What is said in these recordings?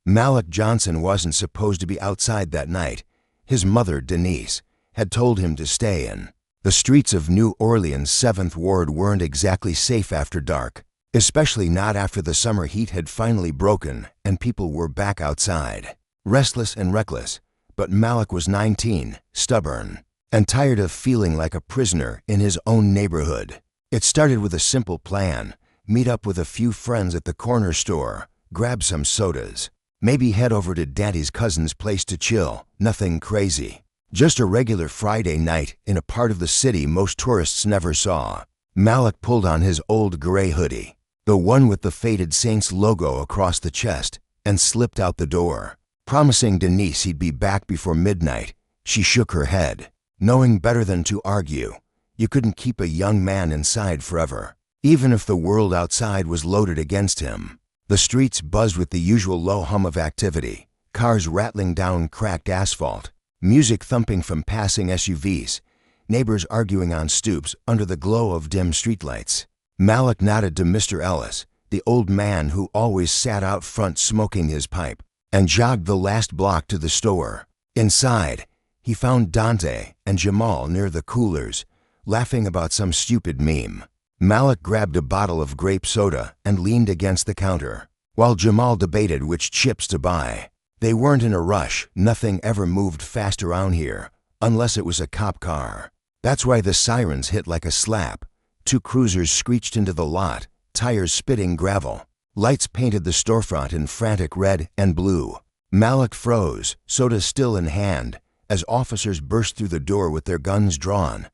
Malik Johnson wasn't supposed to be outside that night. His mother, Denise, had told him to stay in. The streets of New Orleans' 7th Ward weren't exactly safe after dark, especially not after the summer heat had finally broken and people were back outside, restless and reckless. But Malik was 19, stubborn, and tired of feeling like a prisoner in his own neighborhood. It started with a simple plan: meet up with a few friends at the corner store, grab some sodas, maybe head over to Daddy's cousin's place to chill. Nothing crazy. Just a regular Friday night in a part of the city most tourists never saw. Malik pulled on his old gray hoodie, the one with the faded Saints logo across the chest, and slipped out the door, promising Denise he'd be back before midnight. She shook her head, knowing better than to argue. You couldn't keep a young man inside forever, even if the world outside was loaded against him. The streets buzzed with the usual low hum of activity, cars rattling down cracked asphalt, music thumping from passing SUVs, neighbors arguing on stoops under the glow of dim streetlights. Malik nodded to Mr. Ellis, the old man who always sat out front smoking his pipe, and jogged the last block to the store. Inside, he found Dante and Jamal near the coolers, laughing about some stupid meme. Malik grabbed a bottle of grape soda and leaned against the counter, while Jamal debated which chips to buy. They weren't in a rush. Nothing ever moved fast around here, unless it was a cop car. That's why the sirens hit like a slap. 2 cruisers screeched into the lot, tires spitting gravel. Lights painted the storefront in frantic red and blue. Malik froze, soda still in hand, as officers burst through the door with their guns drawn.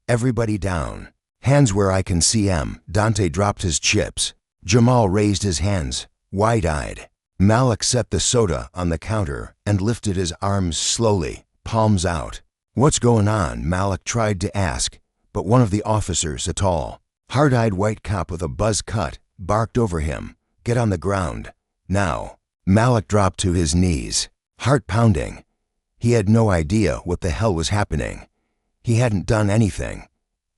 Everybody down. Hands where I can see 'em. Dante dropped his chips. Jamal raised his hands, wide-eyed. Malik set the soda on the counter and lifted his arms slowly, palms out. "What's going on?" Malik tried to ask, but one of the officers, a tall, hard-eyed white cop with a buzz cut, barked over him, "Get on the ground, now." Malik dropped to his knees, heart pounding. He had no idea what the hell was happening. He hadn't done anything.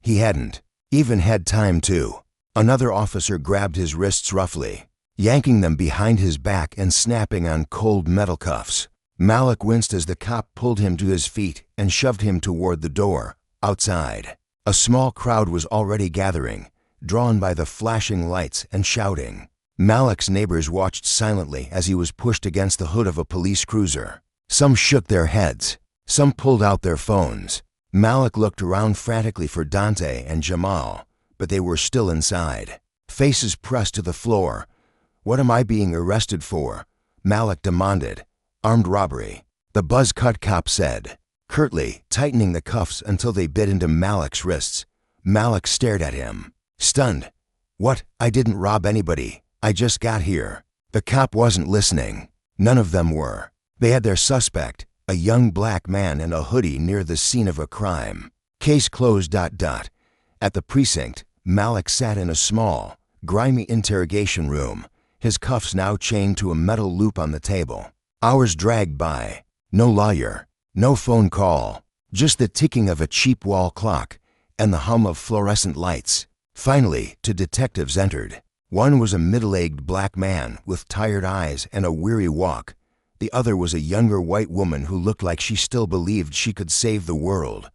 He hadn't even had time to. Another officer grabbed his wrists roughly, yanking them behind his back and snapping on cold metal cuffs. Malik winced as the cop pulled him to his feet and shoved him toward the door, outside. A small crowd was already gathering, drawn by the flashing lights and shouting. Malik's neighbors watched silently as he was pushed against the hood of a police cruiser. Some shook their heads. Some pulled out their phones. Malik looked around frantically for Dante and Jamal, but they were still inside, faces pressed to the floor. "What am I being arrested for?" Malik demanded. "Armed robbery," the buzz-cut cop said, curtly, tightening the cuffs until they bit into Malik's wrists. Malik stared at him, stunned. "What? I didn't rob anybody. I just got here." The cop wasn't listening. None of them were. They had their suspect, a young black man in a hoodie near the scene of a crime. Case closed. At the precinct, Malik sat in a small, grimy interrogation room, his cuffs now chained to a metal loop on the table. Hours dragged by. No lawyer, no phone call, just the ticking of a cheap wall clock and the hum of fluorescent lights. Finally, 2 detectives entered. One was a middle-aged black man with tired eyes and a weary walk. The other was a younger white woman who looked like she still believed she could save the world.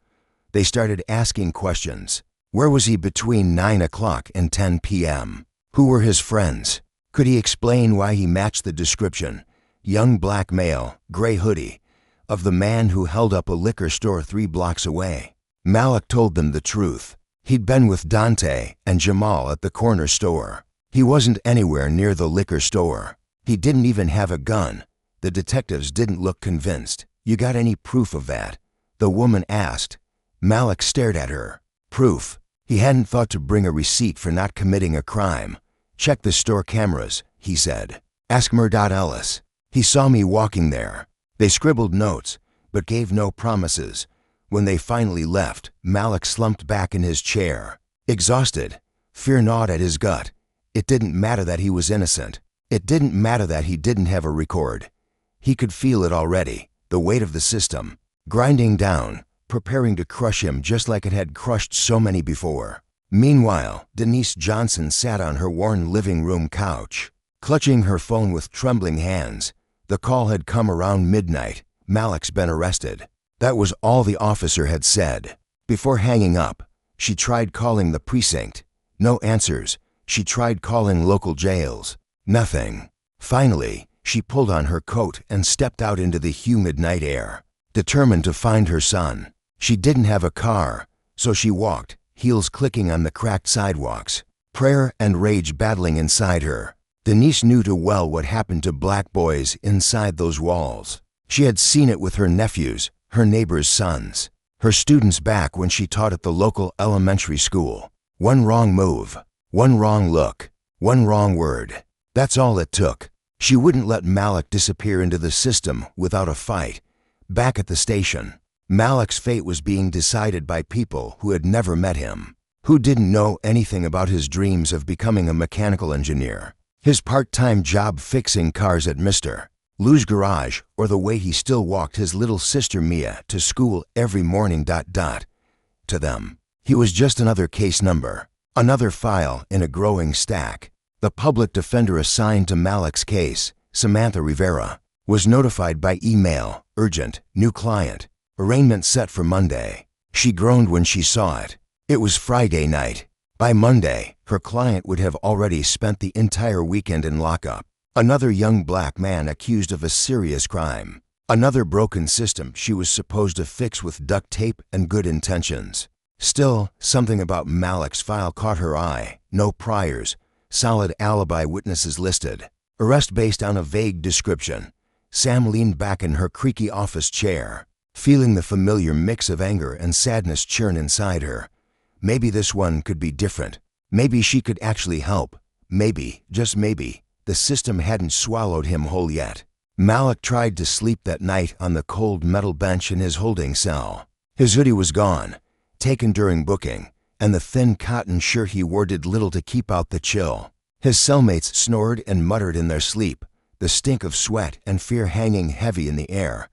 They started asking questions. Where was he between 9 o'clock and 10 p.m.? Who were his friends? Could he explain why he matched the description, young black male, gray hoodie, of the man who held up a liquor store 3 blocks away? Malik told them the truth. He'd been with Dante and Jamal at the corner store. He wasn't anywhere near the liquor store. He didn't even have a gun. The detectives didn't look convinced. "You got any proof of that?" the woman asked. Malik stared at her. Proof? He hadn't thought to bring a receipt for not committing a crime. "Check the store cameras," he said. "Ask Murdoch Ellis. He saw me walking there." They scribbled notes, but gave no promises. When they finally left, Malik slumped back in his chair, exhausted, fear gnawed at his gut. It didn't matter that he was innocent. It didn't matter that he didn't have a record. He could feel it already, the weight of the system, grinding down, preparing to crush him just like it had crushed so many before. Meanwhile, Denise Johnson sat on her worn living room couch, clutching her phone with trembling hands. The call had come around midnight. Malik's been arrested. That was all the officer had said. Before hanging up, she tried calling the precinct. No answers. She tried calling local jails. Nothing. Finally, she pulled on her coat and stepped out into the humid night air, determined to find her son. She didn't have a car, so she walked, heels clicking on the cracked sidewalks, prayer and rage battling inside her. Denise knew too well what happened to black boys inside those walls. She had seen it with her nephews, her neighbors' sons, her students back when she taught at the local elementary school. One wrong move, one wrong look, one wrong word. That's all it took. She wouldn't let Malik disappear into the system without a fight. Back at the station, Malik's fate was being decided by people who had never met him, who didn't know anything about his dreams of becoming a mechanical engineer, his part-time job fixing cars at Mr. Lou's garage, or the way he still walked his little sister Mia to school every morning. To them, he was just another case number, another file in a growing stack. The public defender assigned to Malik's case, Samantha Rivera, was notified by email, urgent, new client, arraignment set for Monday. She groaned when she saw it. It was Friday night. By Monday, her client would have already spent the entire weekend in lockup. Another young black man accused of a serious crime. Another broken system she was supposed to fix with duct tape and good intentions. Still, something about Malik's file caught her eye. No priors. Solid alibi witnesses listed. Arrest based on a vague description. Sam leaned back in her creaky office chair, feeling the familiar mix of anger and sadness churn inside her. Maybe this one could be different. Maybe she could actually help. Maybe, just maybe, the system hadn't swallowed him whole yet. Malik tried to sleep that night on the cold metal bench in his holding cell. His hoodie was gone, taken during booking, and the thin cotton shirt he wore did little to keep out the chill. His cellmates snored and muttered in their sleep, the stink of sweat and fear hanging heavy in the air.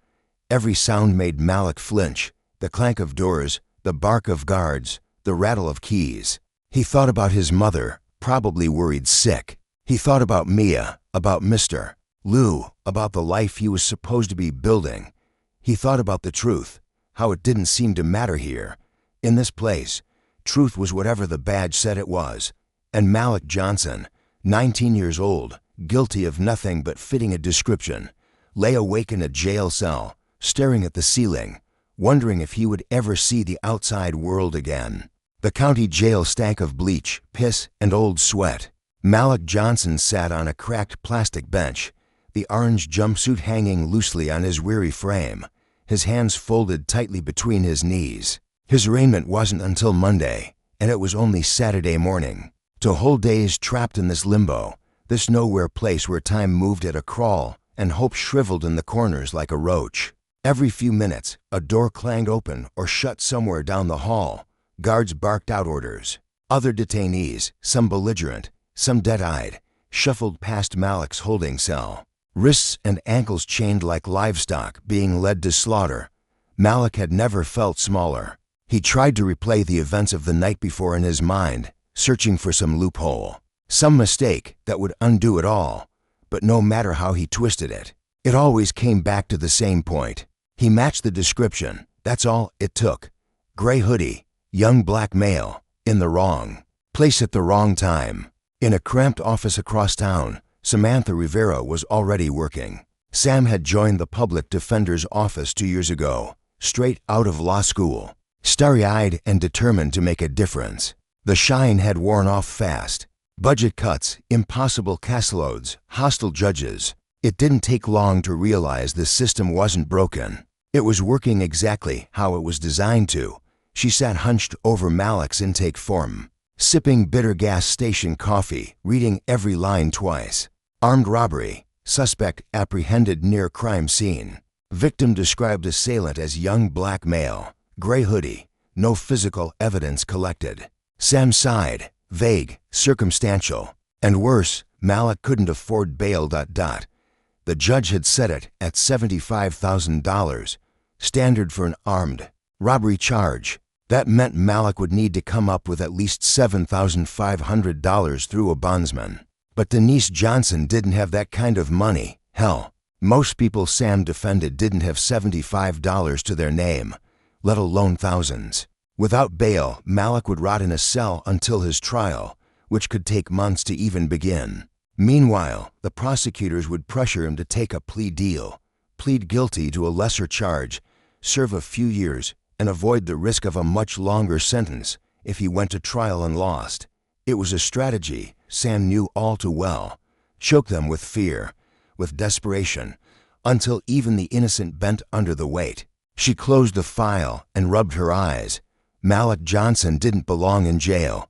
Every sound made Malik flinch, the clank of doors, the bark of guards, the rattle of keys. He thought about his mother, probably worried sick. He thought about Mia, about Mr. Lou, about the life he was supposed to be building. He thought about the truth, how it didn't seem to matter here. In this place, truth was whatever the badge said it was. And Malik Johnson, 19 years old, guilty of nothing but fitting a description, lay awake in a jail cell, staring at the ceiling, wondering if he would ever see the outside world again. The county jail stank of bleach, piss, and old sweat. Malik Johnson sat on a cracked plastic bench, the orange jumpsuit hanging loosely on his weary frame, his hands folded tightly between his knees. His arraignment wasn't until Monday, and it was only Saturday morning. To whole days trapped in this limbo, this nowhere place where time moved at a crawl and hope shriveled in the corners like a roach. Every few minutes, a door clanged open or shut somewhere down the hall. Guards barked out orders. Other detainees, some belligerent, some dead-eyed, shuffled past Malik's holding cell, wrists and ankles chained like livestock being led to slaughter. Malik had never felt smaller. He tried to replay the events of the night before in his mind, searching for some loophole, some mistake that would undo it all. But no matter how he twisted it, it always came back to the same point. He matched the description. That's all it took. Gray hoodie, young black male, in the wrong place at the wrong time. In a cramped office across town, Samantha Rivera was already working. Sam had joined the public defender's office 2 years ago, straight out of law school, starry-eyed and determined to make a difference. The shine had worn off fast. Budget cuts, impossible caseloads, hostile judges. It didn't take long to realize the system wasn't broken. It was working exactly how it was designed to. She sat hunched over Malik's intake form, sipping bitter gas station coffee, reading every line twice. Armed robbery. Suspect apprehended near crime scene. Victim described assailant as young black male. Gray hoodie. No physical evidence collected. Sam sighed. Vague, circumstantial. And worse, Malik couldn't afford bail. The judge had set it at $75,000, standard for an armed robbery charge. That meant Malik would need to come up with at least $7,500 through a bondsman. But Denise Johnson didn't have that kind of money. Hell, Most people Sam defended didn't have $75 to their name, let alone thousands. Without bail, Malik would rot in a cell until his trial, which could take months to even begin. Meanwhile, the prosecutors would pressure him to take a plea deal, plead guilty to a lesser charge, serve a few years, and avoid the risk of a much longer sentence if he went to trial and lost. It was a strategy Sam knew all too well. Choke them with fear, with desperation, until even the innocent bent under the weight. She closed the file and rubbed her eyes. Malik Johnson didn't belong in jail.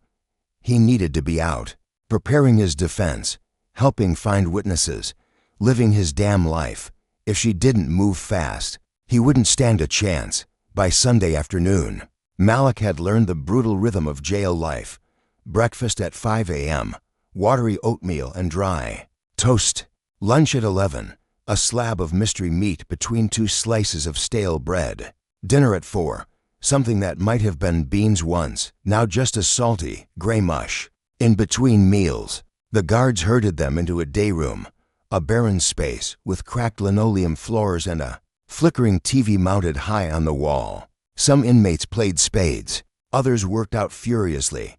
He needed to be out, preparing his defense, helping find witnesses, living his damn life. If she didn't move fast, he wouldn't stand a chance. By Sunday afternoon, Malik had learned the brutal rhythm of jail life. Breakfast at 5 a.m., watery oatmeal and dry toast. Lunch at 11, a slab of mystery meat between 2 slices of stale bread. Dinner at 4, something that might have been beans once, now just a salty, gray mush. In between meals, the guards herded them into a day room, a barren space with cracked linoleum floors and a flickering TV mounted high on the wall. Some inmates played spades, others worked out furiously,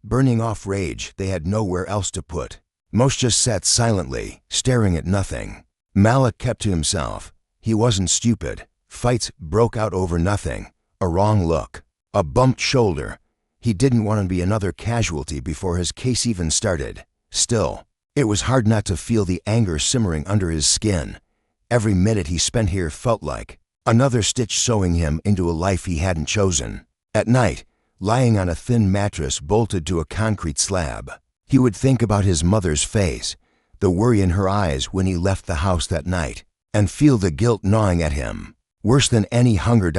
burning off rage they had nowhere else to put. Most just sat silently, staring at nothing. Malik kept to himself. He wasn't stupid. Fights broke out over nothing. A wrong look, a bumped shoulder. He didn't want to be another casualty before his case even started. Still, it was hard not to feel the anger simmering under his skin. Every minute he spent here felt like another stitch sewing him into a life he hadn't chosen. At night, lying on a thin mattress bolted to a concrete slab, he would think about his mother's face, the worry in her eyes when he left the house that night, and feel the guilt gnawing at him. Worse than any hunger.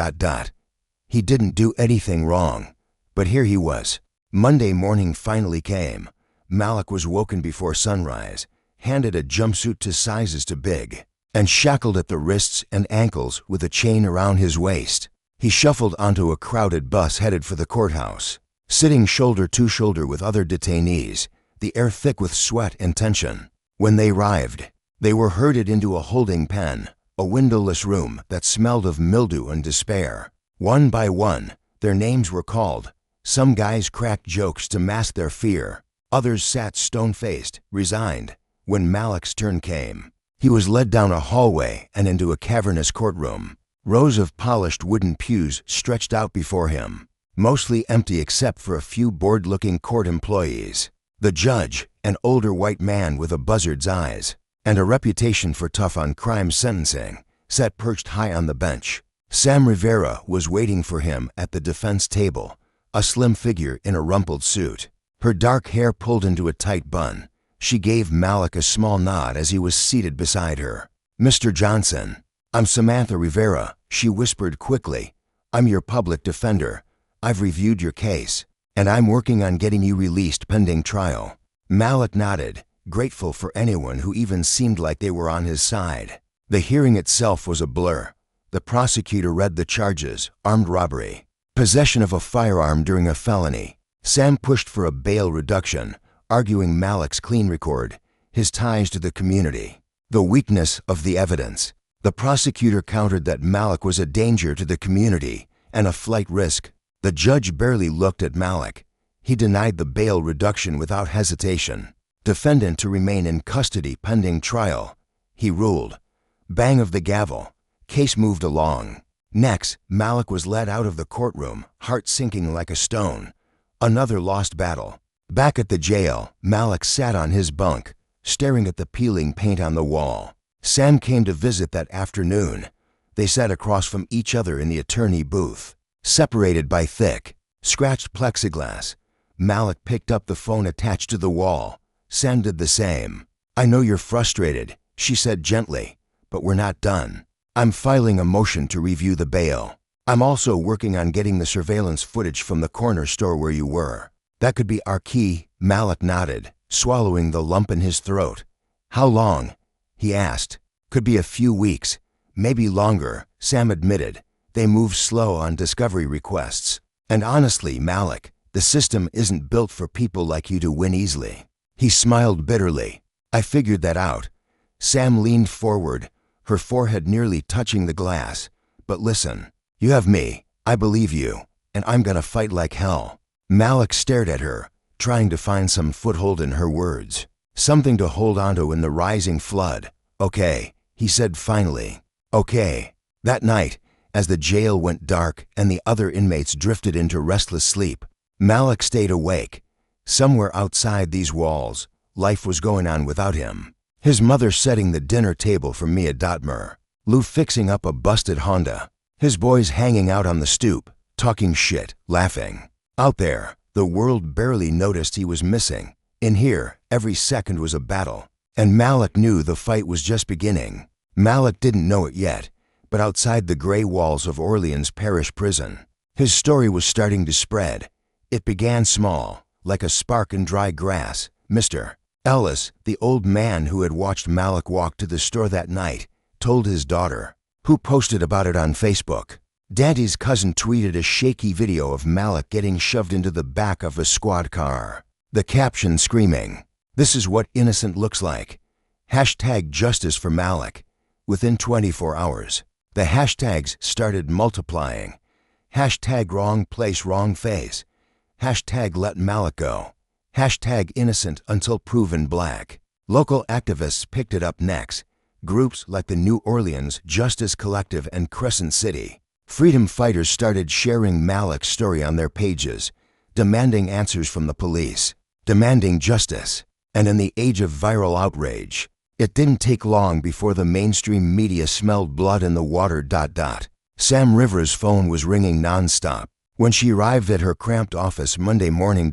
He didn't do anything wrong, but here he was. Monday morning finally came. Malik was woken before sunrise, handed a jumpsuit to sizes too big, and shackled at the wrists and ankles with a chain around his waist. He shuffled onto a crowded bus headed for the courthouse, sitting shoulder to shoulder with other detainees, the air thick with sweat and tension. When they arrived, they were herded into a holding pen, a windowless room that smelled of mildew and despair. One by one, their names were called. Some guys cracked jokes to mask their fear. Others sat stone-faced, resigned. When Malik's turn came, he was led down a hallway and into a cavernous courtroom. Rows of polished wooden pews stretched out before him, mostly empty except for a few bored-looking court employees. The judge, an older white man with a buzzard's eyes and a reputation for tough on crime sentencing, sat perched high on the bench. Sam Rivera was waiting for him at the defense table, a slim figure in a rumpled suit. Her dark hair pulled into a tight bun. She gave Malik a small nod as he was seated beside her. "Mr. Johnson, I'm Samantha Rivera," she whispered quickly. "I'm your public defender. I've reviewed your case, and I'm working on getting you released pending trial." Malik nodded, grateful for anyone who even seemed like they were on his side. The hearing itself was a blur. The prosecutor read the charges: armed robbery, possession of a firearm during a felony. Sam pushed for a bail reduction, arguing Malik's clean record, his ties to the community, the weakness of the evidence. The prosecutor countered that Malik was a danger to the community and a flight risk. The judge barely looked at Malik. He denied the bail reduction without hesitation. Defendant to remain in custody pending trial, he ruled. Bang of the gavel. Case moved along. Next, Malik was led out of the courtroom, heart sinking like a stone. Another lost battle. Back at the jail, Malik sat on his bunk, staring at the peeling paint on the wall. Sam came to visit that afternoon. They sat across from each other in the attorney booth, separated by thick, scratched plexiglass. Malik picked up the phone attached to the wall. Sam did the same. "I know you're frustrated," she said gently, "but we're not done. I'm filing a motion to review the bail. I'm also working on getting the surveillance footage from the corner store where you were. That could be our key." Malik nodded, swallowing the lump in his throat. "How long?" he asked. "Could be a few weeks, maybe longer," Sam admitted. They move slow on discovery requests. "And honestly, Malik, the system isn't built for people like you to win easily." He smiled bitterly. "I figured that out." Sam leaned forward, her forehead nearly touching the glass. "But listen, you have me, I believe you, and I'm gonna fight like hell." Malik stared at her, trying to find some foothold in her words, something to hold onto in the rising flood. "Okay," he said finally. "Okay." That night, as the jail went dark and the other inmates drifted into restless sleep, Malik stayed awake. Somewhere outside these walls, life was going on without him. His mother setting the dinner table for Mia Dotmer, Lou fixing up a busted Honda, his boys hanging out on the stoop, talking shit, laughing. Out there, the world barely noticed he was missing. In here, every second was a battle. And Malik knew the fight was just beginning. Malik didn't know it yet, but outside the gray walls of Orleans Parish Prison, his story was starting to spread. It began small, like a spark in dry grass. Mr. Ellis, the old man who had watched Malik walk to the store that night, told his daughter, who posted about it on Facebook. Dante's cousin tweeted a shaky video of Malik getting shoved into the back of a squad car. The caption screaming, "This is what innocent looks like. Hashtag justice for Malik." Within 24 hours, the hashtags started multiplying. Hashtag wrong place, wrong face. Hashtag let Malik go. Hashtag innocent until proven black. Local activists picked it up next. Groups like the New Orleans Justice Collective and Crescent City freedom fighters started sharing Malik's story on their pages, demanding answers from the police, demanding justice. And in the age of viral outrage, it didn't take long before the mainstream media smelled blood in the water. Sam Rivers' phone was ringing nonstop. When she arrived at her cramped office Monday morning,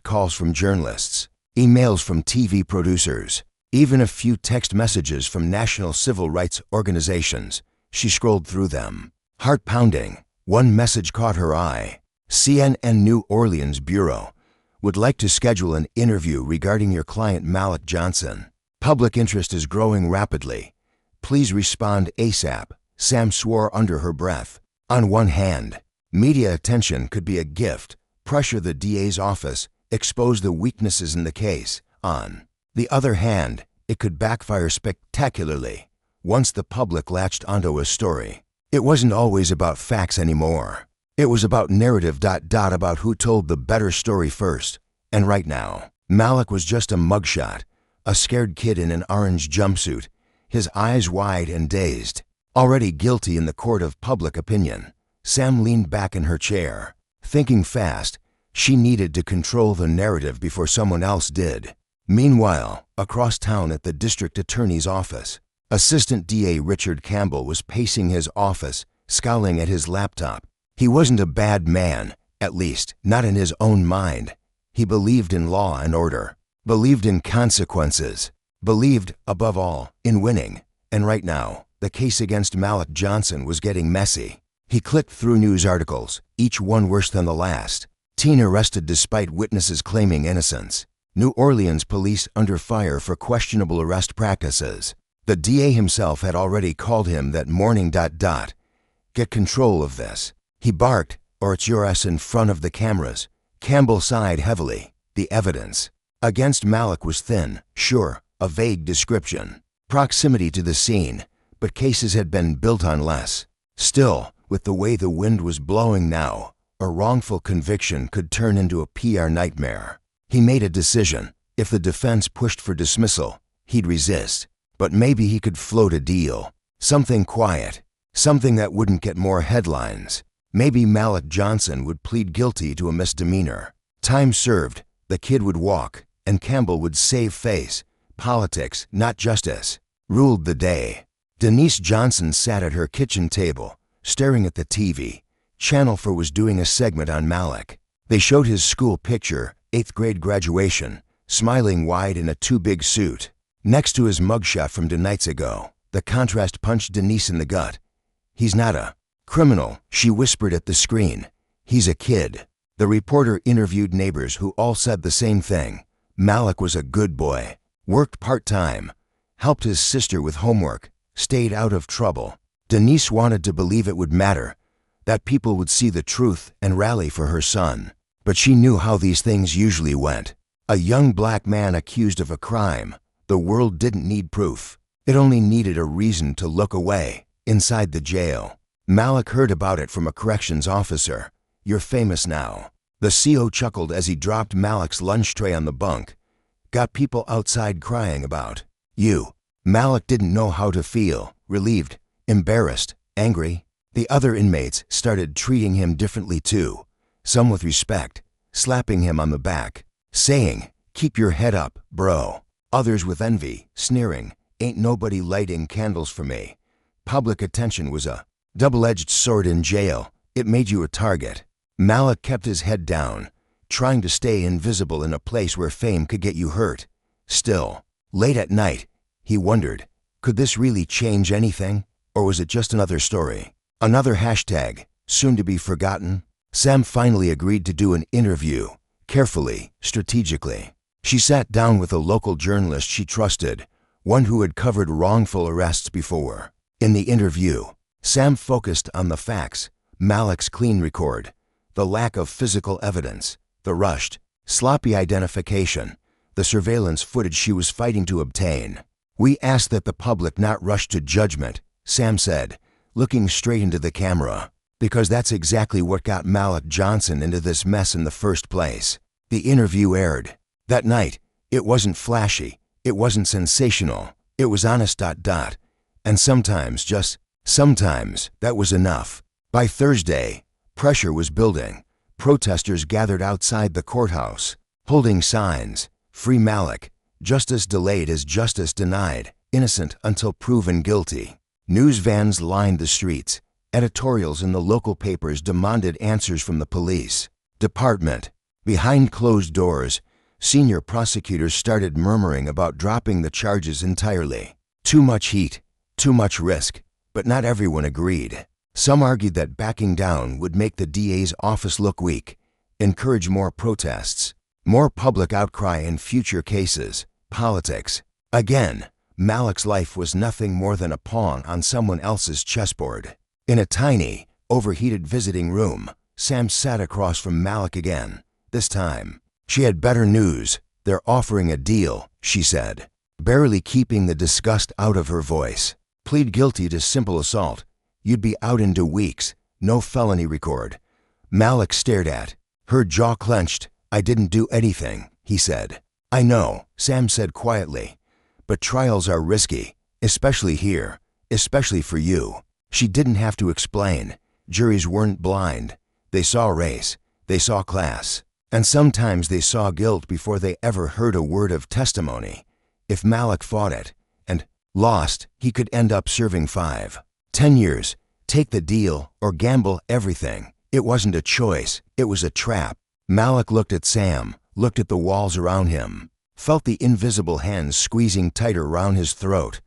calls from journalists, emails from TV producers, even a few text messages from national civil rights organizations. She scrolled through them, heart pounding. One message caught her eye. CNN New Orleans Bureau would like to schedule an interview regarding your client Malik Johnson. Public interest is growing rapidly. Please respond ASAP, Sam swore under her breath. On one hand, media attention could be a gift, pressure the DA's office, expose the weaknesses in the case. On the other hand, it could backfire spectacularly once the public latched onto a story. It wasn't always about facts anymore. It was about narrative. About who told the better story first. And right now, Malik was just a mugshot, a scared kid in an orange jumpsuit, his eyes wide and dazed, already guilty in the court of public opinion. Sam leaned back in her chair, thinking fast. She needed to control the narrative before someone else did. Meanwhile, across town at the district attorney's office, Assistant DA Richard Campbell was pacing his office, scowling at his laptop. He wasn't a bad man, at least not in his own mind. He believed in law and order, believed in consequences, believed, above all, in winning. And right now, the case against Malik Johnson was getting messy. He clicked through news articles, each one worse than the last. Teen arrested despite witnesses claiming innocence. New Orleans police under fire for questionable arrest practices. The DA himself had already called him that morning. Get control of this, he barked, or it's your ass in front of the cameras. Campbell sighed heavily. The evidence against Malik was thin, sure, a vague description, proximity to the scene, but cases had been built on less. Still, with the way the wind was blowing now, a wrongful conviction could turn into a PR nightmare. He made a decision. If the defense pushed for dismissal, he'd resist. But maybe he could float a deal. Something quiet. Something that wouldn't get more headlines. Maybe Malik Johnson would plead guilty to a misdemeanor. Time served. The kid would walk, and Campbell would save face. Politics, not justice, ruled the day. Denise Johnson sat at her kitchen table, staring at the TV. Channel 4 was doing a segment on Malik. They showed his school picture, 8th grade graduation, smiling wide in a too-big suit. Next to his mugshot from 2 nights ago, the contrast punched Denise in the gut. He's not a criminal, she whispered at the screen. He's a kid. The reporter interviewed neighbors who all said the same thing. Malik was a good boy, worked part-time, helped his sister with homework, stayed out of trouble. Denise wanted to believe it would matter, that people would see the truth and rally for her son. But she knew how these things usually went. A young black man accused of a crime. The world didn't need proof. It only needed a reason to look away. Inside the jail, Malik heard about it from a corrections officer. "You're famous now." The CO chuckled as he dropped Malik's lunch tray on the bunk. "Got people outside crying about you." Malik didn't know how to feel: relieved, embarrassed, angry. The other inmates started treating him differently too, some with respect, slapping him on the back, saying, "Keep your head up, bro." Others with envy, sneering, "Ain't nobody lighting candles for me." Public attention was a double-edged sword in jail. It made you a target. Malik kept his head down, trying to stay invisible in a place where fame could get you hurt. Still, late at night, he wondered, could this really change anything? Or was it just another story? Another hashtag, soon to be forgotten? Sam finally agreed to do an interview, carefully, strategically. She sat down with a local journalist she trusted, one who had covered wrongful arrests before. In the interview, Sam focused on the facts: Malik's clean record, the lack of physical evidence, the rushed, sloppy identification, the surveillance footage she was fighting to obtain. "We ask that the public not rush to judgment," Sam said, looking straight into the camera, "because that's exactly what got Malik Johnson into this mess in the first place." The interview aired. That night, it wasn't flashy, it wasn't sensational, it was honest. And sometimes, just sometimes, that was enough. By Thursday, pressure was building. Protesters gathered outside the courthouse, holding signs: "Free Malik, justice delayed is justice denied, innocent until proven guilty." News vans lined the streets. Editorials in the local papers demanded answers from the police department. Behind closed doors, senior prosecutors started murmuring about dropping the charges entirely. Too much heat, too much risk, but not everyone agreed. Some argued that backing down would make the DA's office look weak, encourage more protests, more public outcry in future cases. Politics. Again, Malik's life was nothing more than a pawn on someone else's chessboard. In a tiny, overheated visiting room, Sam sat across from Malik again. This time, she had better news. "They're offering a deal," she said, barely keeping the disgust out of her voice. "Plead guilty to simple assault. You'd be out in 2 weeks. No felony record." Malik stared at her, jaw clenched. "I didn't do anything," he said. "I know," Sam said quietly, "but trials are risky, especially here, especially for you." She didn't have to explain. Juries weren't blind. They saw race, they saw class, and sometimes they saw guilt before they ever heard a word of testimony. If Malik fought it and lost, he could end up serving 5, 10 years, take the deal, or gamble everything. It wasn't a choice, it was a trap. Malik looked at Sam, looked at the walls around him, felt the invisible hands squeezing tighter around his throat.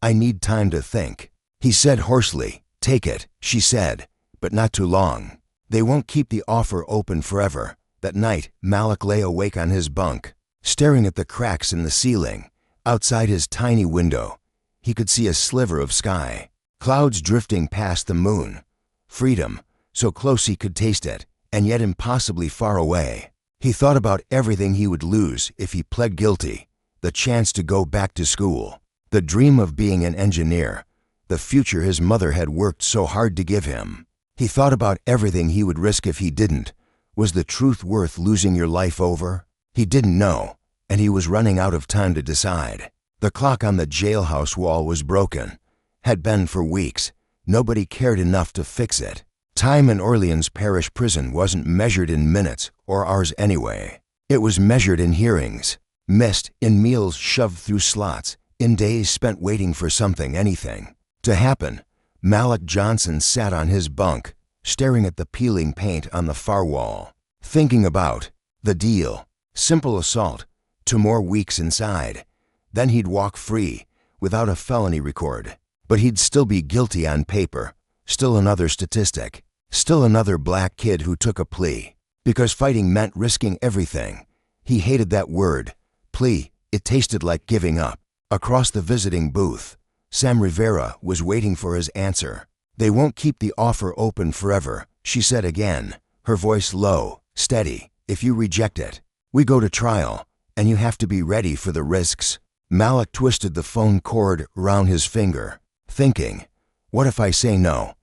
"I need time to think," he said hoarsely. "Take it," she said, "but not too long. They won't keep the offer open forever." That night, Malik lay awake on his bunk, staring at the cracks in the ceiling. Outside his tiny window, he could see a sliver of sky, clouds drifting past the moon. Freedom, so close he could taste it, and yet impossibly far away. He thought about everything he would lose if he pled guilty: the chance to go back to school, the dream of being an engineer, the future his mother had worked so hard to give him. He thought about everything he would risk if he didn't. Was the truth worth losing your life over? He didn't know, and he was running out of time to decide. The clock on the jailhouse wall was broken. Had been for weeks. Nobody cared enough to fix it. Time in Orleans Parish Prison wasn't measured in minutes or hours anyway. It was measured in hearings, missed, in meals shoved through slots, in days spent waiting for something, anything, to happen. Malik Johnson sat on his bunk, staring at the peeling paint on the far wall, thinking about the deal: simple assault, 2 more weeks inside. Then he'd walk free, without a felony record. But he'd still be guilty on paper, still another statistic, still another black kid who took a plea. Because fighting meant risking everything. He hated that word, plea. It tasted like giving up. Across the visiting booth, Sam Rivera was waiting for his answer. "They won't keep the offer open forever," she said again, her voice low, steady. "If you reject it, we go to trial, and you have to be ready for the risks." Malik twisted the phone cord around his finger, thinking, "What if I say no?"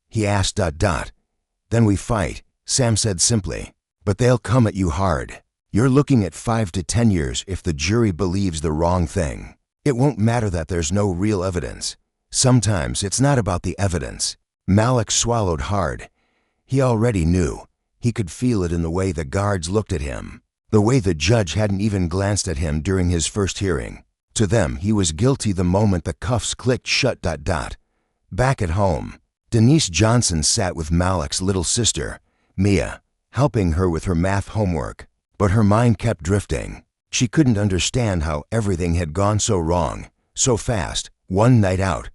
He asked. "Then we fight," Sam said simply. "But they'll come at you hard. You're looking at 5 to 10 years if the jury believes the wrong thing. It won't matter that there's no real evidence. Sometimes it's not about the evidence." Malik swallowed hard. He already knew. He could feel it in the way the guards looked at him, the way the judge hadn't even glanced at him during his first hearing. To them, he was guilty the moment the cuffs clicked shut. Back at home, Denise Johnson sat with Malik's little sister, Mia, helping her with her math homework. But her mind kept drifting. She couldn't understand how everything had gone so wrong, so fast, one night out.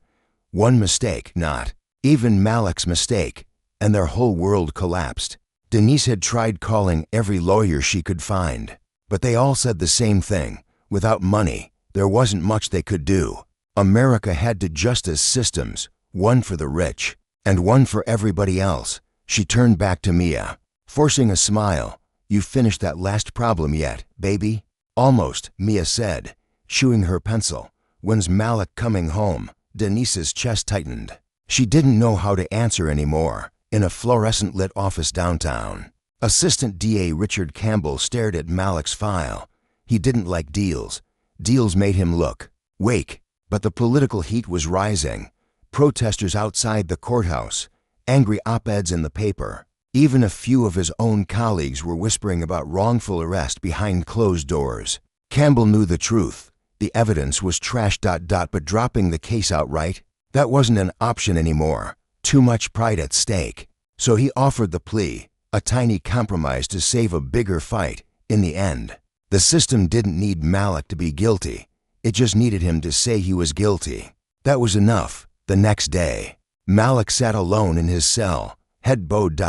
One mistake, not even Malik's mistake, and their whole world collapsed. Denise had tried calling every lawyer she could find, but they all said the same thing. Without money, there wasn't much they could do. America had two justice systems, one for the rich, and one for everybody else. She turned back to Mia, forcing a smile. "You finished that last problem yet, baby?" "Almost," Mia said, chewing her pencil. "When's Malik coming home?" Denise's chest tightened. She didn't know how to answer anymore. In a fluorescent-lit office downtown, Assistant DA Richard Campbell stared at Malik's file. He didn't like deals. Deals made him look weak, but the political heat was rising. Protesters outside the courthouse, angry op-eds in the paper. Even a few of his own colleagues were whispering about wrongful arrest behind closed doors. Campbell knew the truth. The evidence was trash. But dropping the case outright, that wasn't an option anymore. Too much pride at stake. So he offered the plea, a tiny compromise to save a bigger fight. In the end, the system didn't need Malik to be guilty. It just needed him to say he was guilty. That was enough. The next day, Malik sat alone in his cell, head bowed.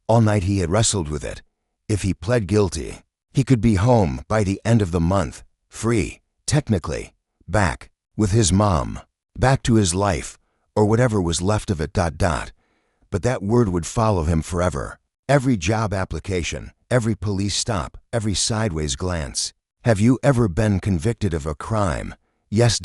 All night he had wrestled with it. If he pled guilty, he could be home by the end of the month, free, technically, back with his mom, back to his life, or whatever was left of it. But that word would follow him forever. Every job application, every police stop, every sideways glance. "Have you ever been convicted of a crime?" "Yes.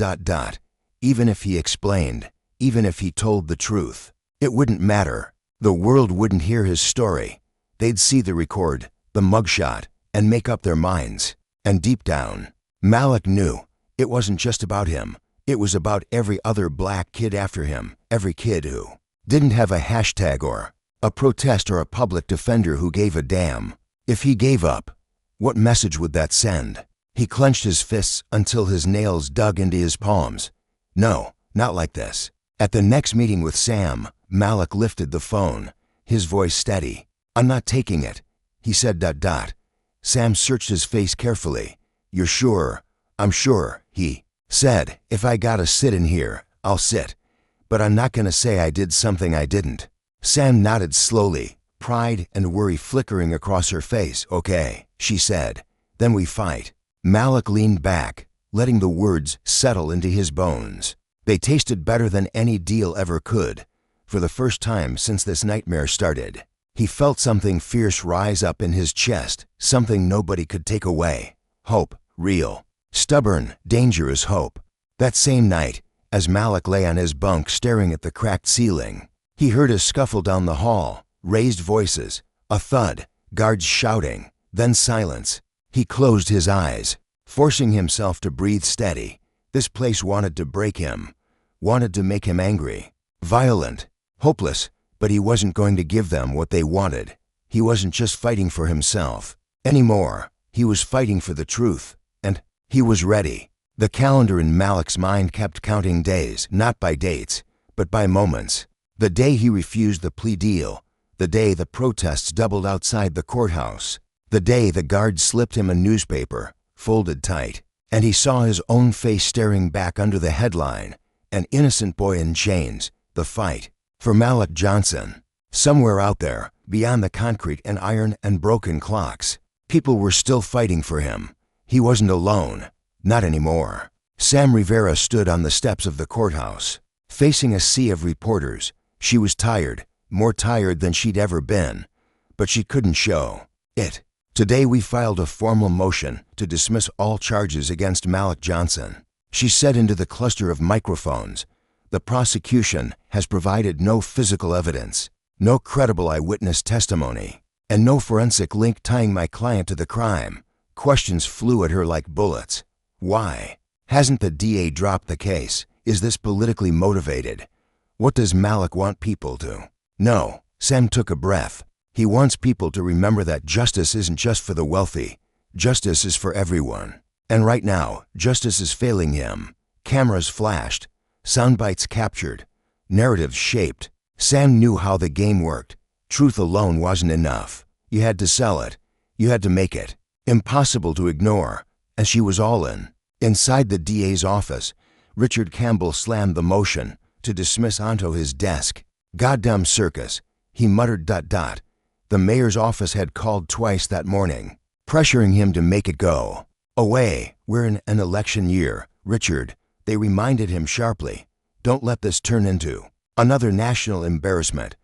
Even if he explained, even if he told the truth, it wouldn't matter. The world wouldn't hear his story. They'd see the record, the mugshot, and make up their minds. And deep down, Malik knew it wasn't just about him. It was about every other black kid after him, every kid who didn't have a hashtag or a protest or a public defender who gave a damn. If he gave up, what message would that send? He clenched his fists until his nails dug into his palms. No, not like this. At the next meeting with Sam, Malik lifted the phone, his voice steady. "I'm not taking it," he said. Sam searched his face carefully. "You're sure?" "I'm sure," he said. "If I gotta sit in here, I'll sit. But I'm not gonna say I did something I didn't." Sam nodded slowly, pride and worry flickering across her face. "Okay," she said. "Then we fight." Malik leaned back, letting the words settle into his bones. They tasted better than any deal ever could. For the first time since this nightmare started, he felt something fierce rise up in his chest, something nobody could take away. Hope, real, stubborn, dangerous hope. That same night, as Malik lay on his bunk staring at the cracked ceiling, he heard a scuffle down the hall, raised voices, a thud, guards shouting, then silence. He closed his eyes, forcing himself to breathe steady. This place wanted to break him, wanted to make him angry, violent, hopeless, but he wasn't going to give them what they wanted. He wasn't just fighting for himself anymore. He was fighting for the truth, and he was ready. The calendar in Malik's mind kept counting days, not by dates, but by moments. The day he refused the plea deal, the day the protests doubled outside the courthouse, the day the guards slipped him a newspaper, folded tight, and he saw his own face staring back under the headline, "An innocent boy in chains, the fight." For Malik Johnson, somewhere out there, beyond the concrete and iron and broken clocks, people were still fighting for him. He wasn't alone. Not anymore. Sam Rivera stood on the steps of the courthouse, facing a sea of reporters. She was tired, more tired than she'd ever been, but she couldn't show it. Today we filed a formal motion to dismiss all charges against Malik Johnson. She said into the cluster of microphones, "The prosecution has provided no physical evidence, no credible eyewitness testimony, and no forensic link tying my client to the crime." Questions flew at her like bullets. Why? Hasn't the DA dropped the case? Is this politically motivated? What does Malik want people to? No. Sam took a breath. He wants people to remember that justice isn't just for the wealthy. Justice is for everyone. And right now, justice is failing him. Cameras flashed, sound bites captured, narratives shaped. Sam knew how the game worked. Truth alone wasn't enough. You had to sell it. You had to make it. Impossible to ignore. And she was all in. Inside the DA's office, Richard Campbell slammed the motion to dismiss onto his desk. "Goddamn circus," he muttered. The mayor's office had called twice that morning, pressuring him to make it go. "Away, we're in an election year, Richard," they reminded him sharply. "Don't let this turn into another national embarrassment."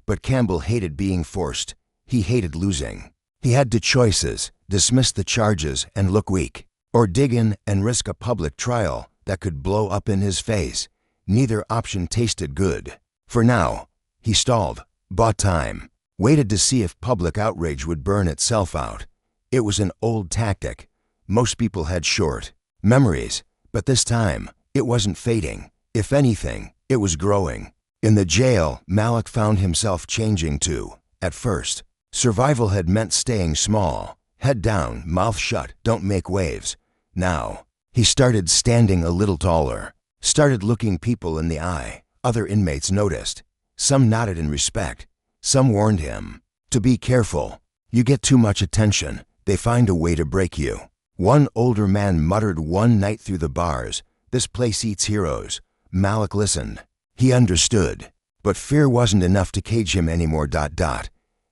But Campbell hated being forced. He hated losing. He had two choices: dismiss the charges and look weak, or dig in and risk a public trial that could blow up in his face. Neither option tasted good. For now, he stalled, bought time, waited to see if public outrage would burn itself out. It was an old tactic. Most people had short memories, but this time, it wasn't fading. If anything, it was growing. In the jail, Malik found himself changing too. At first, survival had meant staying small, head down, mouth shut, don't make waves. Now, he started standing a little taller, started looking people in the eye. Other inmates noticed. Some nodded in respect. Some warned him to be careful. You get too much attention, they find a way to break you. One older man muttered one night through the bars, "This place eats heroes." Malik listened. He understood. But fear wasn't enough to cage him anymore.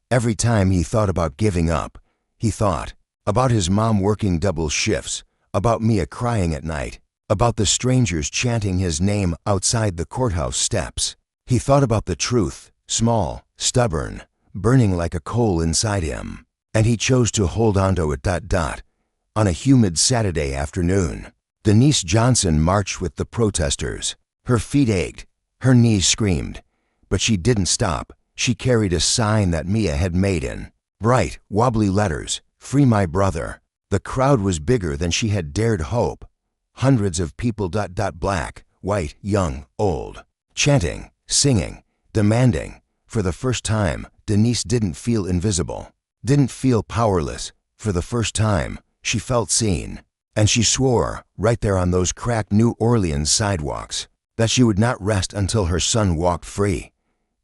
Every time he thought about giving up, he thought about his mom working double shifts, about Mia crying at night, about the strangers chanting his name outside the courthouse steps. He thought about the truth, small, stubborn, burning like a coal inside him, and he chose to hold onto it. On a humid Saturday afternoon, Denise Johnson marched with the protesters. Her feet ached, her knees screamed, but she didn't stop. She carried a sign that Mia had made in bright, wobbly letters, "Free my brother." The crowd was bigger than she had dared hope. Hundreds of people, black, white, young, old, chanting, singing, demanding. For the first time, Denise didn't feel invisible, didn't feel powerless. For the first time, she felt seen. And she swore, right there on those cracked New Orleans sidewalks, that she would not rest until her son walked free.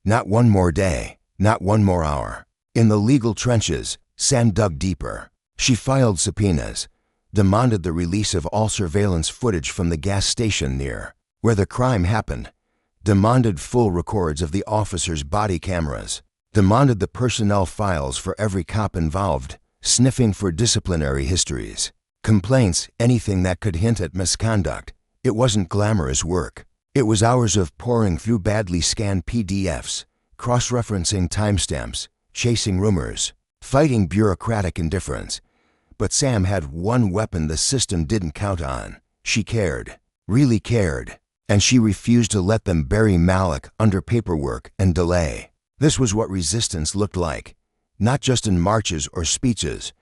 Not one more day, not one more hour. In the legal trenches, Sam dug deeper. She filed subpoenas, demanded the release of all surveillance footage from the gas station near where the crime happened, demanded full records of the officers' body cameras, demanded the personnel files for every cop involved, sniffing for disciplinary histories, complaints, anything that could hint at misconduct. It wasn't glamorous work. It was hours of poring through badly scanned PDFs, cross-referencing timestamps, chasing rumors, fighting bureaucratic indifference. But Sam had one weapon the system didn't count on. She cared, really cared, and she refused to let them bury Malik under paperwork and delay. This was what resistance looked like, not just in marches or speeches,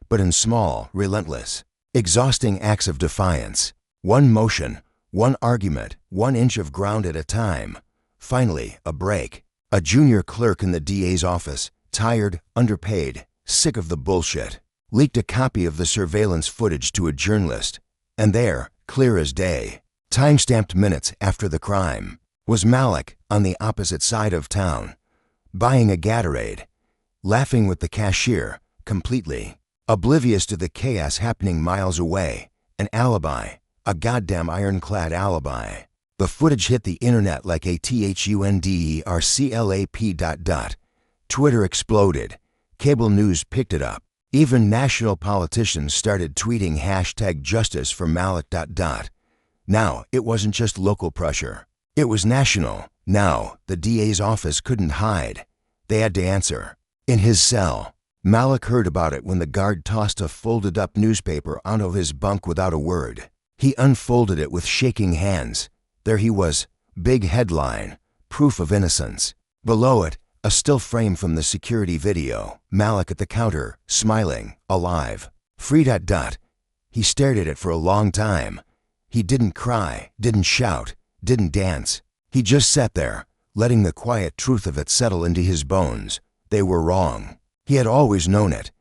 but in small, relentless, exhausting acts of defiance. One motion, one argument, 1 inch of ground at a time. Finally, a break. A junior clerk in the DA's office, tired, underpaid, sick of the bullshit, leaked a copy of the surveillance footage to a journalist. And there, clear as day, time-stamped minutes after the crime, was Malik on the opposite side of town, buying a Gatorade, laughing with the cashier, completely oblivious to the chaos happening miles away. An alibi, a goddamn ironclad alibi. The footage hit the internet like a THUNDERCLAP. Twitter exploded. Cable news picked it up. Even national politicians started tweeting #justice for Malik. Now, it wasn't just local pressure. It was national. Now, the DA's office couldn't hide. They had to answer. In his cell, Malik heard about it when the guard tossed a folded-up newspaper onto his bunk without a word. He unfolded it with shaking hands. There he was, big headline, proof of innocence. Below it, a still frame from the security video. Malik at the counter, smiling, alive. Free. He stared at it for a long time. He didn't cry, didn't shout, didn't dance. He just sat there, letting the quiet truth of it settle into his bones. They were wrong. He had always known it.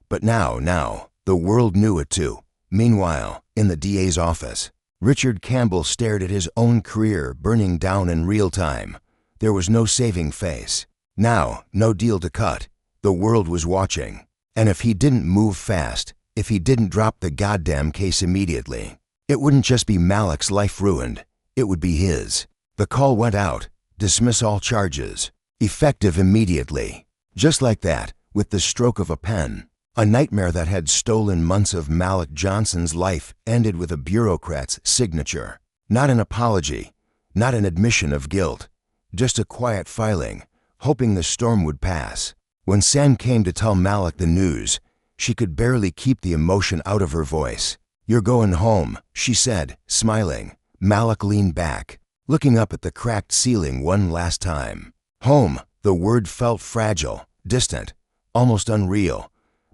But now, the world knew it too. Meanwhile, in the DA's office, Richard Campbell stared at his own career burning down in real time. There was no saving face. Now, no deal to cut. The world was watching. And if he didn't move fast, if he didn't drop the goddamn case immediately, it wouldn't just be Malik's life ruined. It would be his. The call went out. Dismiss all charges. Effective immediately. Just like that, with the stroke of a pen. A nightmare that had stolen months of Malik Johnson's life ended with a bureaucrat's signature. Not an apology, not an admission of guilt, just a quiet filing, hoping the storm would pass. When Sam came to tell Malik the news, she could barely keep the emotion out of her voice. "You're going home," she said, smiling. Malik leaned back, looking up at the cracked ceiling one last time. Home, the word felt fragile, distant, almost unreal.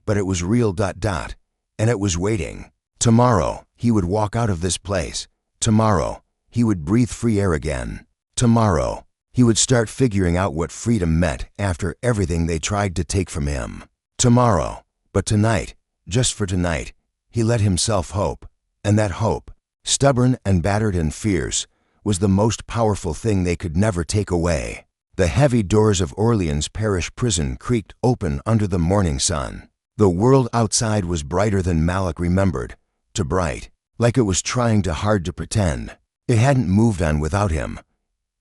But it was real. And it was waiting. Tomorrow, he would walk out of this place. Tomorrow, he would breathe free air again. Tomorrow, he would start figuring out what freedom meant after everything they tried to take from him. Tomorrow, but tonight, just for tonight, he let himself hope. And that hope, stubborn and battered and fierce, was the most powerful thing they could never take away. The heavy doors of Orleans Parish Prison creaked open under the morning sun. The world outside was brighter than Malik remembered, too bright, like it was trying too hard to pretend. It hadn't moved on without him.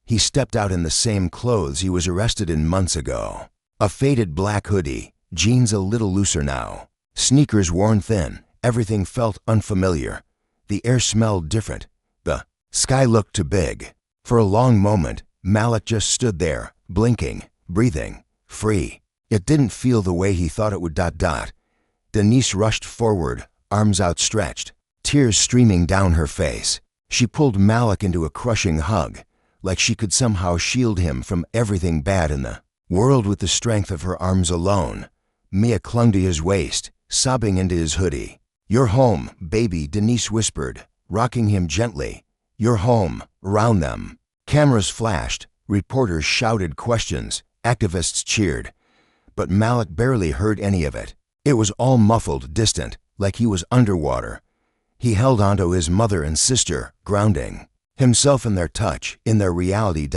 He stepped out in the same clothes he was arrested in months ago. A faded black hoodie, jeans a little looser now, sneakers worn thin, everything felt unfamiliar. The air smelled different. The sky looked too big. For a long moment, Malik just stood there, blinking, breathing, free. It didn't feel the way he thought it would. Denise rushed forward, arms outstretched, tears streaming down her face. She pulled Malik into a crushing hug, like she could somehow shield him from everything bad in the world with the strength of her arms alone. Mia clung to his waist, sobbing into his hoodie. "You're home, baby," Denise whispered, rocking him gently. "You're home," around them. Cameras flashed, reporters shouted questions, activists cheered. But Malik barely heard any of it. It was all muffled, distant, like he was underwater. He held onto his mother and sister, grounding himself in their touch, in their reality.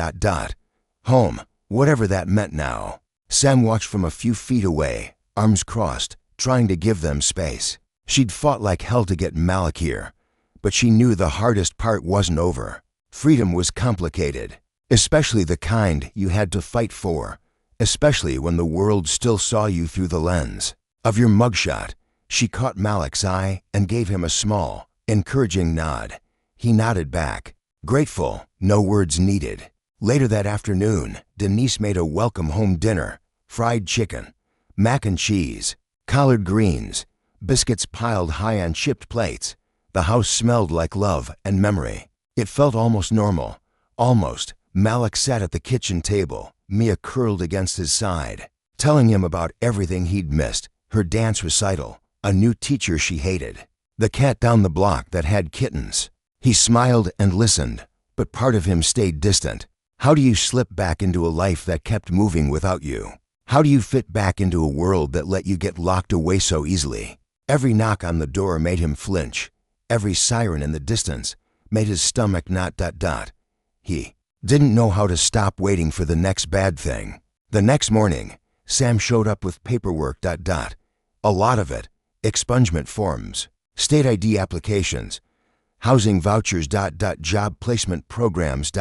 Home, whatever that meant now. Sam watched from a few feet away, arms crossed, trying to give them space. She'd fought like hell to get Malik here, but she knew the hardest part wasn't over. Freedom was complicated, especially the kind you had to fight for. Especially when the world still saw you through the lens of your mugshot. She caught Malik's eye and gave him a small, encouraging nod. He nodded back, grateful, no words needed. Later that afternoon, Denise made a welcome home dinner. Fried chicken, mac and cheese, collard greens, biscuits piled high on chipped plates. The house smelled like love and memory. It felt almost normal. Almost. Malik sat at the kitchen table, Mia curled against his side, telling him about everything he'd missed, her dance recital, a new teacher she hated, the cat down the block that had kittens. He smiled and listened, but part of him stayed distant. How do you slip back into a life that kept moving without you? How do you fit back into a world that let you get locked away so easily? Every knock on the door made him flinch. Every siren in the distance made his stomach knot. He didn't know how to stop waiting for the next bad thing. The next morning, Sam showed up with paperwork. A lot of it, expungement forms, state ID applications, housing vouchers. Job placement programs.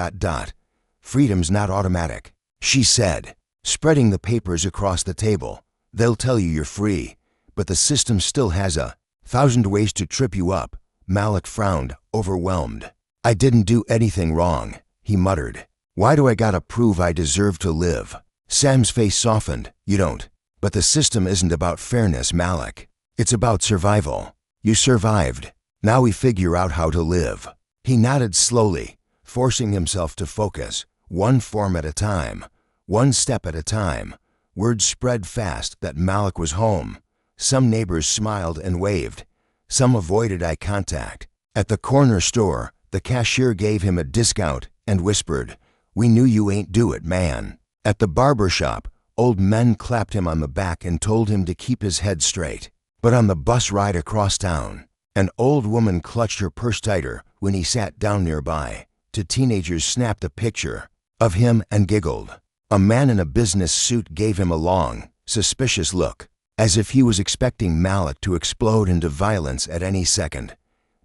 Freedom's not automatic, she said, spreading the papers across the table. They'll tell you you're free, but the system still has 1,000 ways to trip you up. Malik frowned, overwhelmed. "I didn't do anything wrong," he muttered. "Why do I gotta prove I deserve to live?" Sam's face softened. "You don't. But the system isn't about fairness, Malik. It's about survival. You survived. Now we figure out how to live. He nodded slowly, forcing himself to focus, one form at a time, one step at a time. Word spread fast that Malik was home. Some neighbors smiled and waved. Some avoided eye contact. At the corner store, the cashier gave him a discount and whispered, "We knew you ain't do it, man." At the barber shop, old men clapped him on the back and told him to keep his head straight. But on the bus ride across town, an old woman clutched her purse tighter when he sat down nearby. Two teenagers snapped a picture of him and giggled. A man in a business suit gave him a long, suspicious look, as if he was expecting Malik to explode into violence at any second.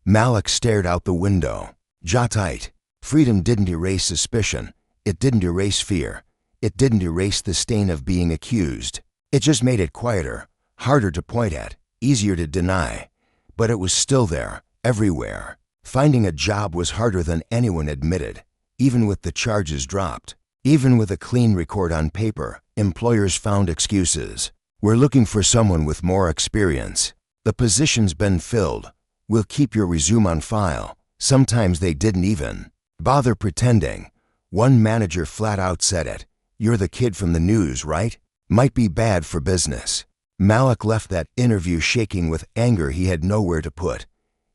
Malik stared out the window, jaw tight. Freedom didn't erase suspicion. It didn't erase fear. It didn't erase the stain of being accused. It just made it quieter, harder to point at, easier to deny. But it was still there, everywhere. Finding a job was harder than anyone admitted, even with the charges dropped. Even with a clean record on paper, employers found excuses. "We're looking for someone with more experience. The position's been filled. We'll keep your resume on file." Sometimes they didn't even bother pretending. One manager flat out said it. "You're the kid from the news, right?" Might be bad for business. Malik left that interview shaking with anger he had nowhere to put.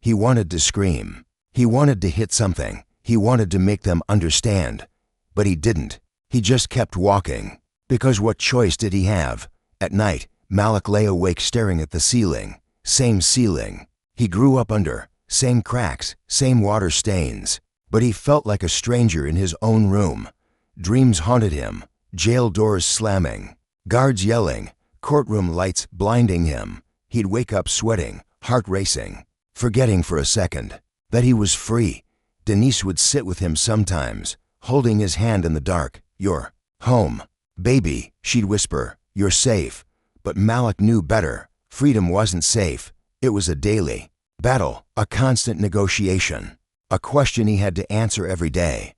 He wanted to scream. He wanted to hit something. He wanted to make them understand. But he didn't. He just kept walking. Because what choice did he have? At night, Malik lay awake staring at the ceiling. Same ceiling he grew up under. Same cracks, same water stains. But he felt like a stranger in his own room. Dreams haunted him. Jail doors slamming. Guards yelling. Courtroom lights blinding him. He'd wake up sweating, heart racing, forgetting for a second that he was free. Denise would sit with him sometimes, holding his hand in the dark. "You're home, baby," she'd whisper. "You're safe." But Malik knew better. Freedom wasn't safe. It was a daily battle, a constant negotiation, a question he had to answer every day.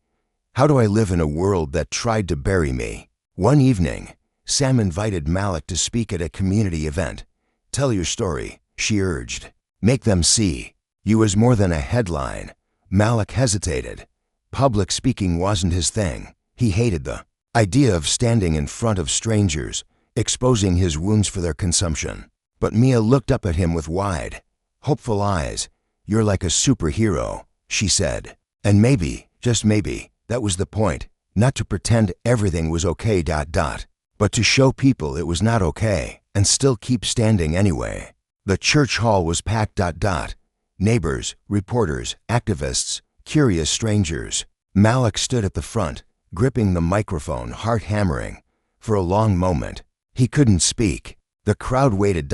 How do I live in a world that tried to bury me? One evening, Sam invited Malik to speak at a community event. "Tell your story," she urged. "Make them see you as more than a headline." Malik hesitated. Public speaking wasn't his thing. He hated the idea of standing in front of strangers, exposing his wounds for their consumption. But Mia looked up at him with wide, hopeful eyes. "You're like a superhero," she said. And maybe, just maybe, that was the point. Not to pretend everything was okay, but to show people it was not okay and still keep standing anyway. The church hall was packed. Neighbors, reporters, activists, curious strangers. Malik stood at the front, gripping the microphone, heart hammering. For a long moment, he couldn't speak. The crowd waited.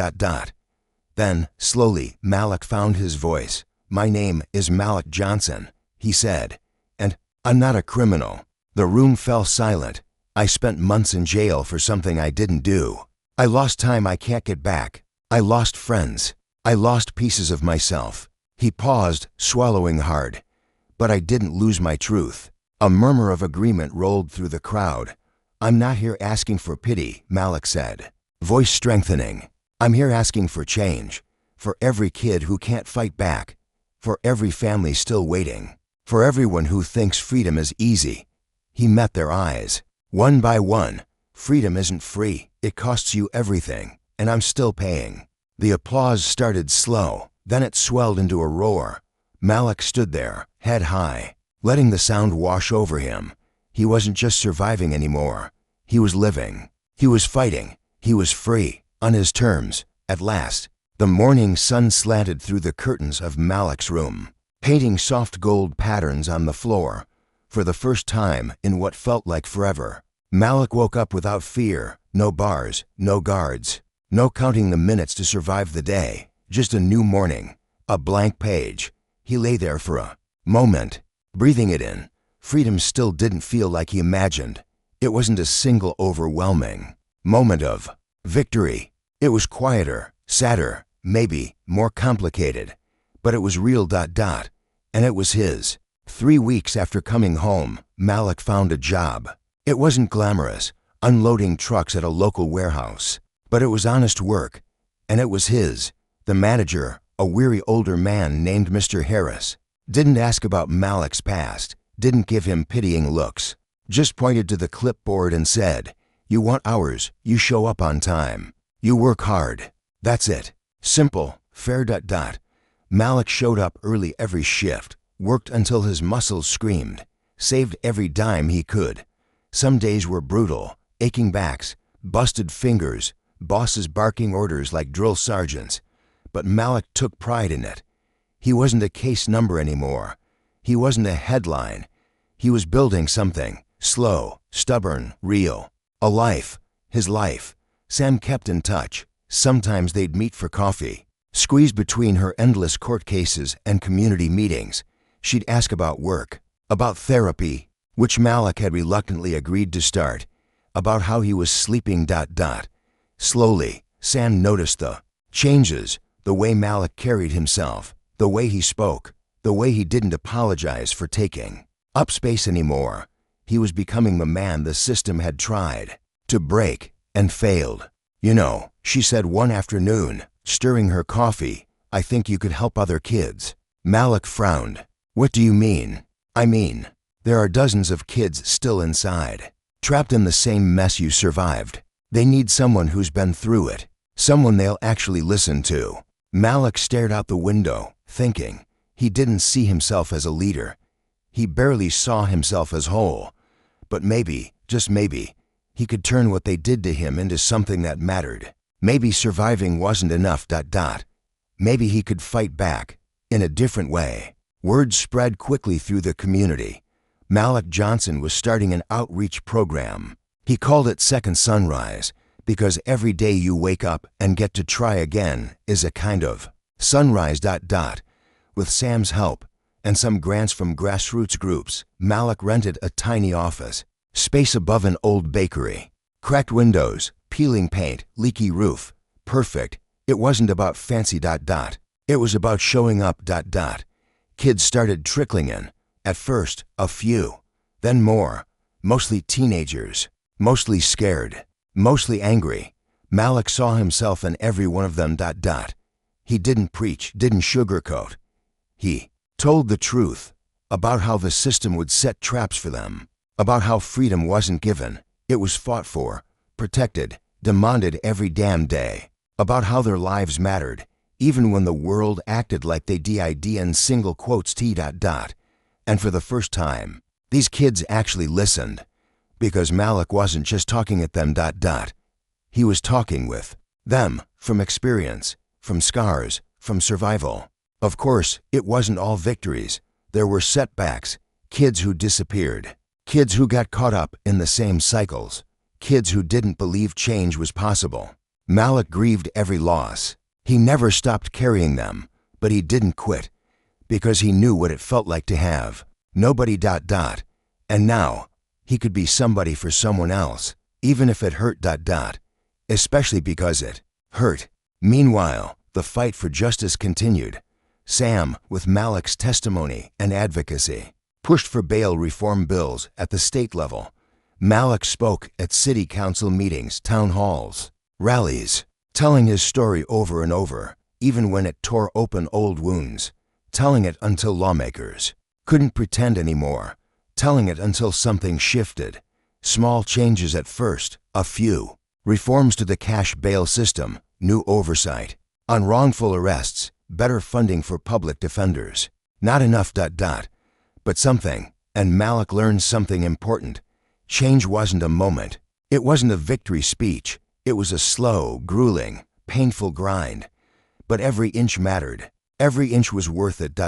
Then, slowly, Malik found his voice. "My name is Malik Johnson," he said, "and I'm not a criminal." The room fell silent. "I spent months in jail for something I didn't do. I lost time I can't get back. I lost friends. I lost pieces of myself." He paused, swallowing hard. "But I didn't lose my truth." A murmur of agreement rolled through the crowd. "I'm not here asking for pity," Malik said, voice strengthening. "I'm here asking for change. For every kid who can't fight back. For every family still waiting. For everyone who thinks freedom is easy." He met their eyes. "One by one, freedom isn't free. It costs you everything, and I'm still paying." The applause started slow, then it swelled into a roar. Malik stood there, head high, letting the sound wash over him. He wasn't just surviving anymore. He was living. He was fighting. He was free, on his terms, at last. The morning sun slanted through the curtains of Malik's room, painting soft gold patterns on the floor. For the first time in what felt like forever, Malik woke up without fear. No bars, no guards, no counting the minutes to survive the day. Just a new morning, a blank page. He lay there for a moment, breathing it in. Freedom still didn't feel like he imagined. It wasn't a single overwhelming moment of victory. It was quieter, sadder, maybe more complicated. But it was real. And it was his. 3 weeks after coming home, Malik found a job. It wasn't glamorous, unloading trucks at a local warehouse. But it was honest work, and it was his. The manager, a weary older man named Mr. Harris, didn't ask about Malik's past, didn't give him pitying looks, just pointed to the clipboard and said, "You want hours, you show up on time. You work hard. That's it. Simple, fair. Malik showed up early every shift, worked until his muscles screamed, saved every dime he could. Some days were brutal, aching backs, busted fingers, bosses barking orders like drill sergeants. But Malik took pride in it. He wasn't a case number anymore. He wasn't a headline. He was building something, slow, stubborn, real. A life, his life. Sam kept in touch. Sometimes they'd meet for coffee. Squeezed between her endless court cases and community meetings, she'd ask about work, about therapy, which Malik had reluctantly agreed to start, about how he was sleeping. Slowly, Sam noticed the changes, the way Malik carried himself, the way he spoke, the way he didn't apologize for taking up space anymore. He was becoming the man the system had tried to break and failed. "You know," she said one afternoon, stirring her coffee, "I think you could help other kids." Malik frowned. "What do you mean?" "I mean, there are dozens of kids still inside, trapped in the same mess you survived. They need someone who's been through it, someone they'll actually listen to." Malik stared out the window, thinking. He didn't see himself as a leader. He barely saw himself as whole. But maybe, just maybe, he could turn what they did to him into something that mattered. Maybe surviving wasn't enough. Maybe he could fight back, in a different way. Word spread quickly through the community. Malik Johnson was starting an outreach program. He called it Second Sunrise, because every day you wake up and get to try again is a kind of sunrise. With Sam's help and some grants from grassroots groups, Malik rented a tiny office, space above an old bakery. Cracked windows, peeling paint, leaky roof. Perfect. It wasn't about fancy. It was about showing up. Kids started trickling in. At first, a few. Then more. Mostly teenagers. Mostly scared. Mostly angry. Malik saw himself in every one of them. He didn't preach, didn't sugarcoat. He told the truth about how the system would set traps for them, about how freedom wasn't given, it was fought for, protected, demanded every damn day, about how their lives mattered, even when the world acted like they did in single quotes. And for the first time, these kids actually listened, because Malik wasn't just talking at them. He was talking with them, from experience, from scars, from survival. Of course, it wasn't all victories. There were setbacks, kids who disappeared, kids who got caught up in the same cycles, kids who didn't believe change was possible. Malik grieved every loss. He never stopped carrying them, but he didn't quit, because he knew what it felt like to have nobody. And now, he could be somebody for someone else, even if it hurt. Especially because it hurt. Meanwhile, the fight for justice continued. Sam, with Malik's testimony and advocacy, pushed for bail reform bills at the state level. Malik spoke at city council meetings, town halls, rallies, telling his story over and over, even when it tore open old wounds, telling it until lawmakers couldn't pretend anymore, telling it until something shifted. Small changes at first, a few. Reforms to the cash bail system, new oversight on wrongful arrests, better funding for public defenders. Not enough. But something, and Malik learned something important. Change wasn't a moment. It wasn't a victory speech. It was a slow, grueling, painful grind. But every inch mattered. Every inch was worth it.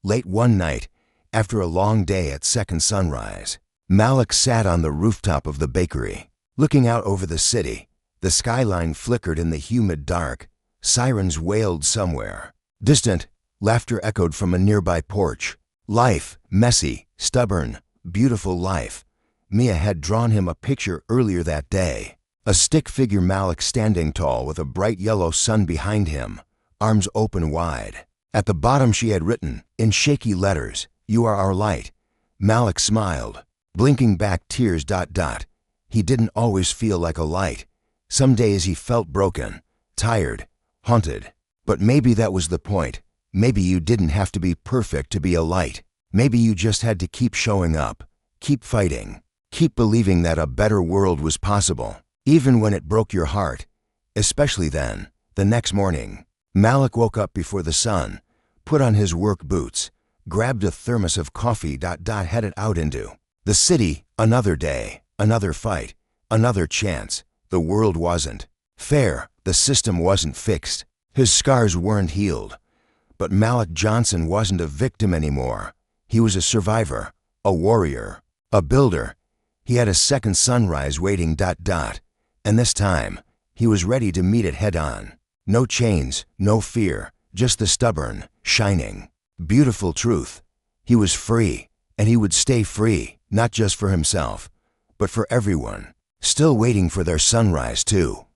Late one night, after a long day at Second Sunrise, Malik sat on the rooftop of the bakery, looking out over the city. The skyline flickered in the humid dark. Sirens wailed somewhere. Distant, laughter echoed from a nearby porch. Life, messy, stubborn, beautiful life. Mia had drawn him a picture earlier that day. A stick figure, Malik standing tall with a bright yellow sun behind him, arms open wide. At the bottom she had written, in shaky letters, "You are our light." Malik smiled, blinking back tears. He didn't always feel like a light. Some days he felt broken, tired, haunted. But maybe that was the point. Maybe you didn't have to be perfect to be a light. Maybe you just had to keep showing up, keep fighting, keep believing that a better world was possible, even when it broke your heart. Especially then, the next morning, Malik woke up before the sun, put on his work boots, grabbed a thermos of coffee, headed out into the city. Another day, another fight, another chance. The world wasn't fair. The system wasn't fixed. His scars weren't healed. But Malik Johnson wasn't a victim anymore. He was a survivor, a warrior, a builder. He had a second sunrise waiting. And this time, he was ready to meet it head-on. No chains, no fear, just the stubborn, shining, beautiful truth. He was free, and he would stay free, not just for himself, but for everyone, still waiting for their sunrise too.